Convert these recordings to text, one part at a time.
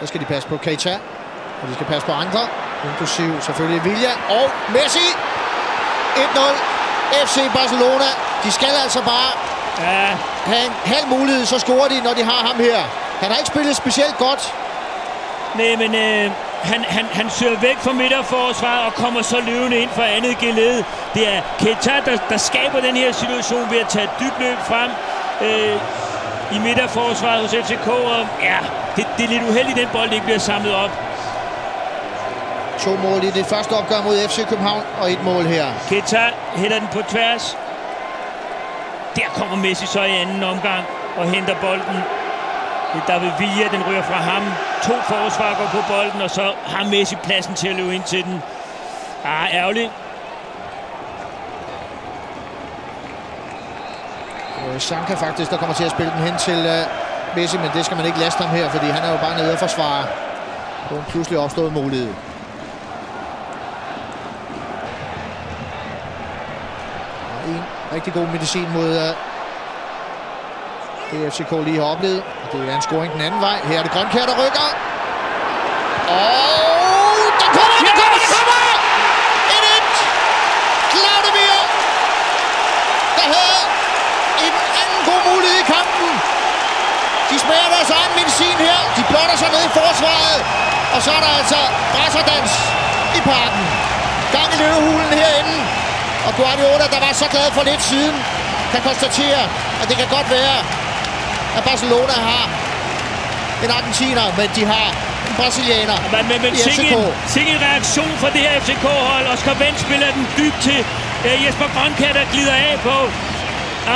Der skal de passe på Keita, og de skal passe på andre, inklusiv selvfølgelig Villa og Messi. 1-0 FC Barcelona. De skal altså bare have en halv mulighed, så scorer de, når de har ham her. Han har ikke spillet specielt godt. Nej, men han søger væk fra midterforsvaret og kommer så løbende ind fra andet geled. Det er Keita, der skaber den her situation ved at tage et dybt løb frem i midterforsvaret hos FCK. Og ja, det er lidt uheldigt, den bold ikke bliver samlet op. 2 mål i det første opgør mod FC København, og 1 mål her. Keita hælder den på tværs. Der kommer Messi så i anden omgang og henter bolden. Det er David Villa, den ryger fra ham. 2 forsvar går på bolden, og så har Messi pladsen til at løbe ind til den. Ærgerligt. Sanka faktisk, der kommer til at spille den hen til Messi, men det skal man ikke laste ham her, fordi han er jo bare nede og forsvare på en pludselig opstået mulighed. Og en rigtig god medicin mod det FCK lige har oplevet. Det er en scoring den anden vej. Her er det Grønkjær, der rykker. Og der kommer! 1-1! Claudemir, der havde en anden god mulighed i kampen. De smager deres egen medicin her. De blotter sig ned i forsvaret. Og så er der altså brasserdans i parken. Gang i løvehulen herinde. Og Guardiola, der var så glad for lidt siden, kan konstatere, at det kan godt være, at Barcelona har en argentiner, men de har en brasilianer i FCK. Sikke en reaktion fra det her FCK-hold. Oscar Wendt spiller den dybt til Jesper Grønkjær, der glider af på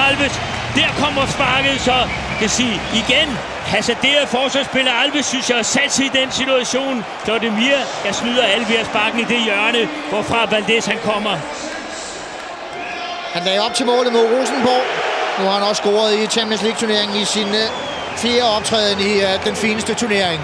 Alves. Der kommer sparket, så kan sige igen. Hasarderet forsvarsspiller Alves, synes jeg, har sat sig i den situation. Claudemir, jeg snyder Alves sparken i det hjørne, hvorfra Valdés han kommer. Han lagde op til målet mod Rosenborg. Nu har han også scoret i Champions League-turneringen i sin 4. optræden i den fineste turnering.